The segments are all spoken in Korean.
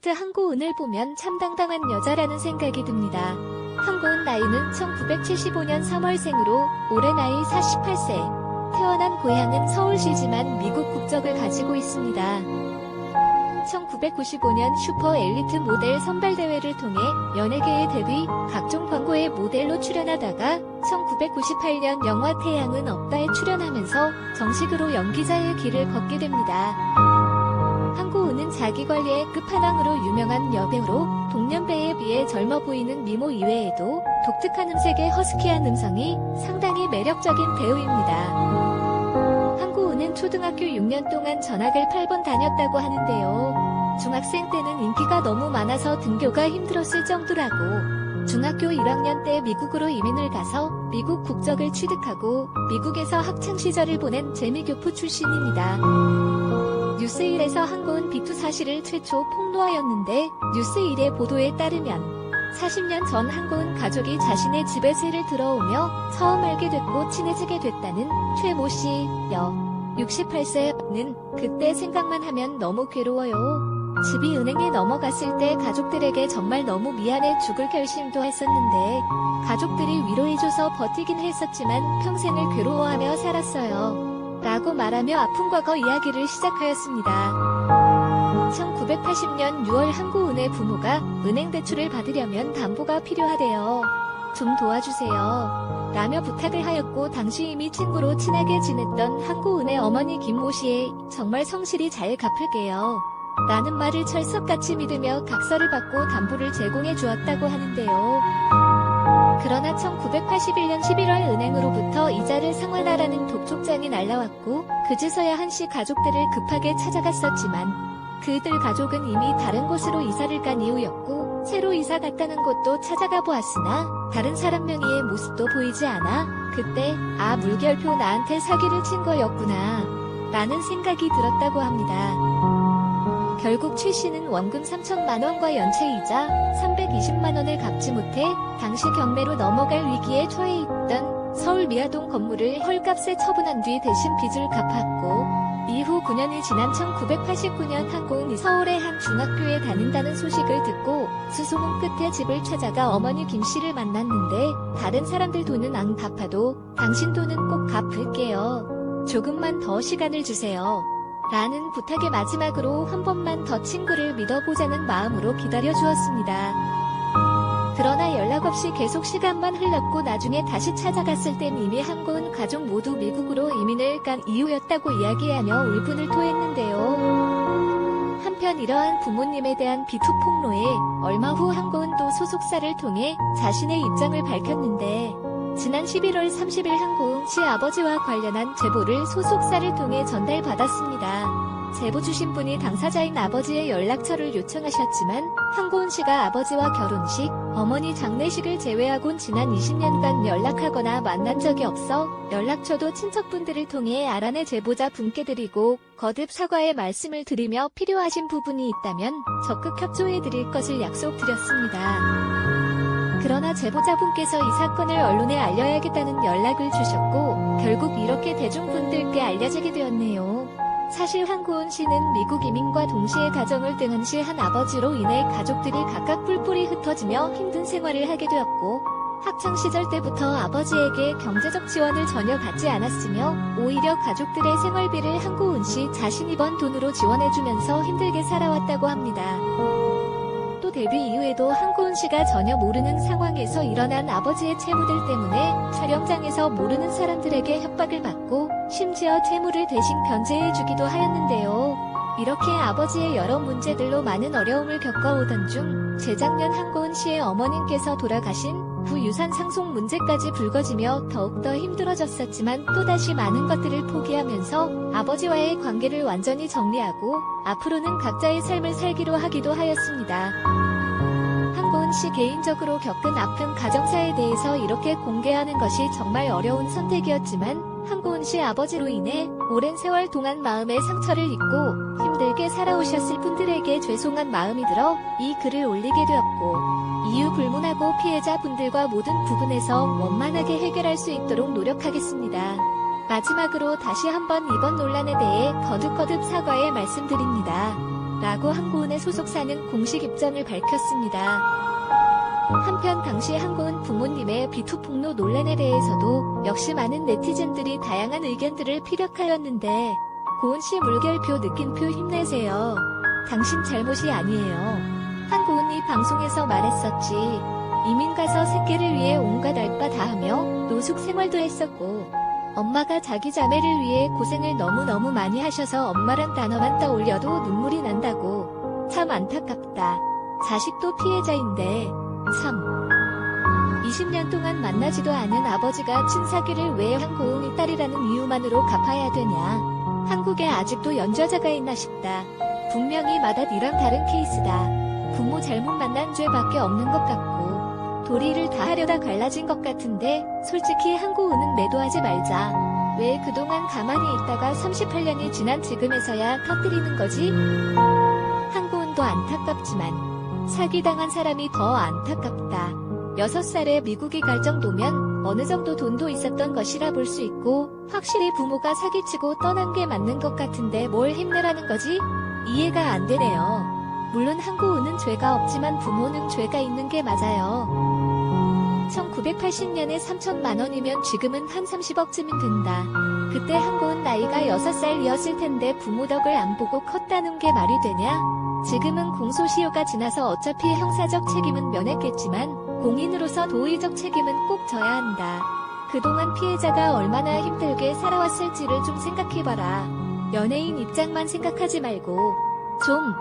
한고은을 보면 참 당당한 여자라는 생각이 듭니다. 한고은 나이는 1975년 3월생으로 올해 나이 48세. 태어난 고향은 서울시지만 미국 국적을 가지고 있습니다. 1995년 슈퍼 엘리트 모델 선발대회를 통해 연예계에 데뷔, 각종 광고에 모델로 출연하다가 1998년 영화 태양은 없다에 출연하면서 정식으로 연기자의 길을 걷게 됩니다. 한고은은 자기관리의 끝판왕으로 유명한 여배우로 동년배에 비해 젊어 보이는 미모 이외에도 독특한 음색의 허스키한 음성이 상당히 매력적인 배우입니다. 한고은은 초등학교 6년 동안 전학을 8번 다녔다고 하는데요. 중학생 때는 인기가 너무 많아서 등교가 힘들었을 정도라고. 중학교 1학년 때 미국으로 이민을 가서 미국 국적을 취득하고 미국에서 학창시절을 보낸 재미교포 출신입니다. 뉴스1에서 한고은 비투 사실을 최초 폭로하였는데 뉴스1의 보도에 따르면 40년 전 한고은 가족이 자신의 집에 새를 들어오며 처음 알게 됐고 친해지게 됐다는 최모 씨, 여 68세는 그때 생각만 하면 너무 괴로워요. 집이 은행에 넘어갔을 때 가족들에게 정말 너무 미안해 죽을 결심도 했었는데 가족들이 위로해줘서 버티긴 했었지만 평생을 괴로워하며 살았어요. 라고 말하며 아픈 과거 이야기를 시작하였습니다. 1980년 6월 한고은의 부모가 은행 대출을 받으려면 담보가 필요하대요. 좀 도와주세요. 라며 부탁을 하였고 당시 이미 친구로 친하게 지냈던 한고은의 어머니 김모 씨의 정말 성실히 잘 갚을게요. 라는 말을 철석같이 믿으며 각서를 받고 담보를 제공해 주었다고 하는데요. 그러나 1981년 11월 은행으로부터 이자를 상환하라는 독촉장이 날라왔고 그제서야 한씨 가족들을 급하게 찾아갔었지만 그들 가족은 이미 다른 곳으로 이사를 간 이후였고 새로 이사 갔다는 곳도 찾아가 보았으나 다른 사람 명의의 모습도 보이지 않아 그때 아 물결표 나한테 사기를 친 거였구나 라는 생각이 들었다고 합니다. 결국 최 씨는 원금 3천만 원과 연체이자 320만 원을 갚지 못해 당시 경매로 넘어갈 위기에 처해 있던 서울 미아동 건물을 헐값에 처분한 뒤 대신 빚을 갚았고 이후 9년이 지난 1989년 한고은이 서울의 한 중학교에 다닌다는 소식을 듣고 수소문 끝에 집을 찾아가 어머니 김 씨를 만났는데 다른 사람들 돈은 안 갚아도 당신 돈은 꼭 갚을게요. 조금만 더 시간을 주세요. 라는 부탁의 마지막으로 한 번만 더 친구를 믿어보자는 마음으로 기다려주었습니다. 그러나 연락 없이 계속 시간만 흘렀고 나중에 다시 찾아갔을 땐 이미 한고은 가족 모두 미국으로 이민을 간 이후였다고 이야기하며 울분을 토했는데요. 한편 이러한 부모님에 대한 비투 폭로에 얼마 후 한고은도 소속사를 통해 자신의 입장을 밝혔는데 지난 11월 30일 한고은 씨 아버지와 관련한 제보를 소속사를 통해 전달받았습니다. 제보 주신 분이 당사자인 아버지의 연락처를 요청하셨지만 한고은 씨가 아버지와 결혼식, 어머니 장례식을 제외하곤 지난 20년간 연락하거나 만난 적이 없어 연락처도 친척분들을 통해 알아내 제보자 분께 드리고 거듭 사과의 말씀을 드리며 필요하신 부분이 있다면 적극 협조해드릴 것을 약속드렸습니다. 그러나 제보자분께서 이 사건을 언론에 알려야겠다는 연락을 주셨고 결국 이렇게 대중분들께 알려지게 되었네요. 사실 한고은 씨는 미국 이민과 동시에 가정을 등한시한 아버지로 인해 가족들이 각각 뿔뿔이 흩어지며 힘든 생활을 하게 되었고 학창시절 때부터 아버지에게 경제적 지원을 전혀 받지 않았으며 오히려 가족들의 생활비를 한고은 씨 자신이 번 돈으로 지원해주면서 힘들게 살아왔다고 합니다. 또 데뷔 이후에도 한고은 씨가 전혀 모르는 상황에서 일어난 아버지의 채무들 때문에 촬영장에서 모르는 사람들에게 협박을 받고 심지어 채무를 대신 변제해주기도 하였는데요. 이렇게 아버지의 여러 문제들로 많은 어려움을 겪어오던 중 재작년 한고은 씨의 어머님께서 돌아가신 후 유산 상속 문제까지 불거지며 더욱더 힘들어졌었지만 또다시 많은 것들을 포기하면서 아버지와의 관계를 완전히 정리하고 앞으로는 각자의 삶을 살기로 하기도 하였습니다. 한고은 씨 개인적으로 겪은 아픈 가정사에 대해서 이렇게 공개하는 것이 정말 어려운 선택이었지만 한고은 씨 아버지로 인해 오랜 세월 동안 마음의 상처를 입고 힘들게 살아오셨을 분들에게 죄송한 마음이 들어 이 글을 올리게 되었고 이유 불문하고 피해자분들과 모든 부분에서 원만하게 해결할 수 있도록 노력하겠습니다. 마지막으로 다시 한번 이번 논란에 대해 거듭 사과의 말씀드립니다. 라고 한고은의 소속사는 공식 입장을 밝혔습니다. 한편 당시 한고은 부모님의 비투 폭로 논란에 대해서도 역시 많은 네티즌들이 다양한 의견들을 피력하였는데, 고은 씨 물결표 느낌표 힘내세요. 당신 잘못이 아니에요. 한고은이 방송에서 말했었지. 이민 가서 새끼를 위해 온갖 알바 다 하며 노숙 생활도 했었고, 엄마가 자기 자매를 위해 고생을 너무너무 많이 하셔서 엄마란 단어만 떠올려도 눈물이 난다고. 참 안타깝다. 자식도 피해자인데 참. 20년 동안 만나지도 않은 아버지가 친사귀를 왜 한고은이 딸이라는 이유만으로 갚아야 되냐. 한국에 아직도 연좌자가 있나 싶다. 분명히 마닷이랑 다른 케이스다. 부모 잘못 만난 죄밖에 없는 것 같고 도리를 다 하려다 갈라진 것 같은데 솔직히 한고은은 매도하지 말자. 왜 그동안 가만히 있다가 38년이 지난 지금에서야 터뜨리는 거지? 한고은도 안타깝지만 사기당한 사람이 더 안타깝다. 6살에 미국에 갈 정도면 어느 정도 돈도 있었던 것이라 볼 수 있고 확실히 부모가 사기치고 떠난 게 맞는 것 같은데 뭘 힘내라는 거지? 이해가 안 되네요. 물론 한고은은 죄가 없지만 부모는 죄가 있는 게 맞아요. 1980년에 3천만 원이면 지금은 한 30억쯤은 된다. 그때 한고은 나이가 6살이었을 텐데 부모 덕을 안 보고 컸다는 게 말이 되냐? 지금은 공소시효가 지나서 어차피 형사적 책임은 면했겠지만 공인으로서 도의적 책임은 꼭 져야 한다. 그동안 피해자가 얼마나 힘들게 살아왔을지를 좀 생각해봐라. 연예인 입장만 생각하지 말고 좀.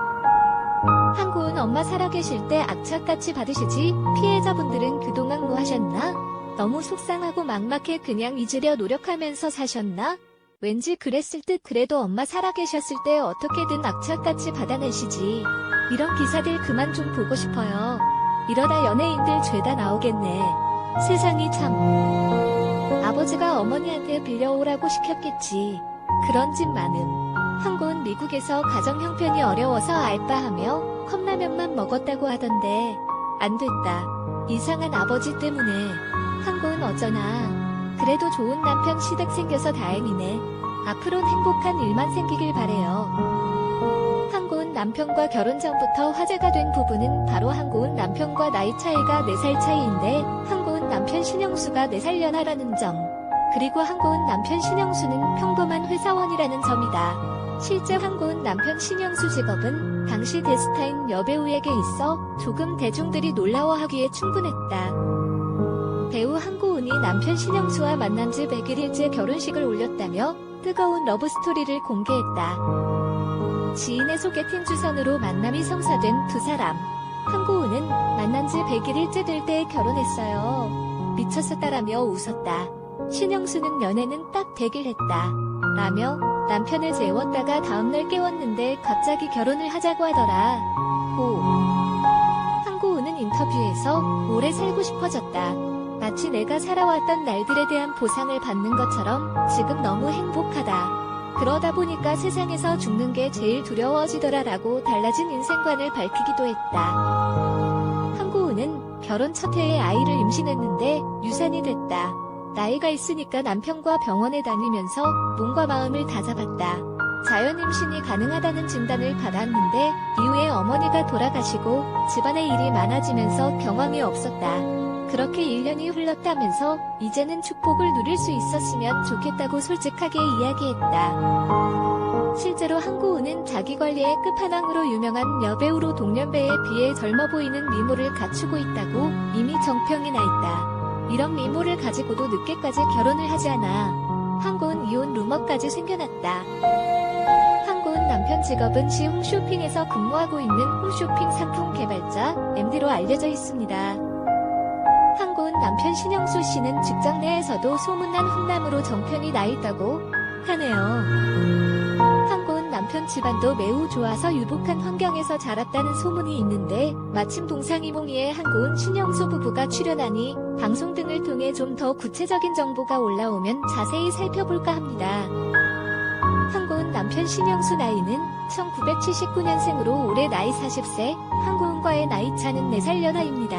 한고은 엄마 살아계실 때 악착같이 받으시지 피해자분들은 그동안 뭐 하셨나? 너무 속상하고 막막해 그냥 잊으려 노력하면서 사셨나? 왠지 그랬을 듯. 그래도 엄마 살아계셨을 때 어떻게든 악착같이 받아내시지. 이런 기사들 그만 좀 보고 싶어요. 이러다 연예인들 죄다 나오겠네. 세상이 참. 아버지가 어머니한테 빌려오라고 시켰겠지. 그런 집 많음. 한고은 미국에서 가정 형편이 어려워서 알바하며 컵라면만 먹었다고 하던데 안 됐다. 이상한 아버지 때문에. 한고은 어쩌나. 그래도 좋은 남편 시댁 생겨서 다행이네. 앞으론 행복한 일만 생기길 바래요. 한고은 남편과 결혼 전부터 화제가 된 부분은 바로 한고은 남편과 나이 차이가 4살 차이인데 한고은 남편 신영수가 4살 연하라는 점. 그리고 한고은 남편 신영수는 평범한 회사원이라는 점이다. 실제 한고은 남편 신영수 직업은 당시 대스타인 여배우에게 있어 조금 대중들이 놀라워하기에 충분했다. 배우 한고은이 남편 신영수와 만난 지 100일째 결혼식을 올렸다며 뜨거운 러브스토리를 공개했다. 지인의 소개팅 주선으로 만남이 성사된 두 사람. 한고은은 만난 지 100일째 될 때 결혼했어요. 미쳤었다라며 웃었다. 신영수는 연애는 딱 100일 했다. 라며 남편을 재웠다가 다음날 깨웠는데 갑자기 결혼을 하자고 하더라. 호. 한고은은 인터뷰에서 오래 살고 싶어졌다. 마치 내가 살아왔던 날들에 대한 보상을 받는 것처럼 지금 너무 행복하다. 그러다 보니까 세상에서 죽는 게 제일 두려워지더라라고 달라진 인생관을 밝히기도 했다. 한고은은 결혼 첫 해에 아이를 임신했는데 유산이 됐다. 나이가 있으니까 남편과 병원에 다니면서 몸과 마음을 다잡았다. 자연 임신이 가능하다는 진단을 받았는데 이후에 어머니가 돌아가시고 집안의 일이 많아지면서 경황이 없었다. 그렇게 1년이 흘렀다면서 이제는 축복을 누릴 수 있었으면 좋겠다고 솔직하게 이야기했다. 실제로 한고은은 자기관리의 끝판왕으로 유명한 여배우로 동년배에 비해 젊어 보이는 미모를 갖추고 있다고 이미 정평이 나 있다. 이런 미모를 가지고도 늦게까지 결혼을 하지 않아. 한고은 이혼 루머까지 생겨났다. 한고은 남편 직업은 시 홈쇼핑에서 근무하고 있는 홈쇼핑 상품 개발자 MD로 알려져 있습니다. 한고은 남편 신영수 씨는 직장 내에서도 소문난 훈남으로 정평이 나 있다고 하네요. 한고은 남편 집안도 매우 좋아서 유복한 환경에서 자랐다는 소문이 있는데 마침 동상이몽이에 한고은 신영수 부부가 출연하니 방송 등을 통해 좀 더 구체적인 정보가 올라오면 자세히 살펴볼까 합니다. 한고은 남편 신영수 나이는 1979년생으로 올해 나이 40세, 한고은과의 나이 차는 4살 연하입니다.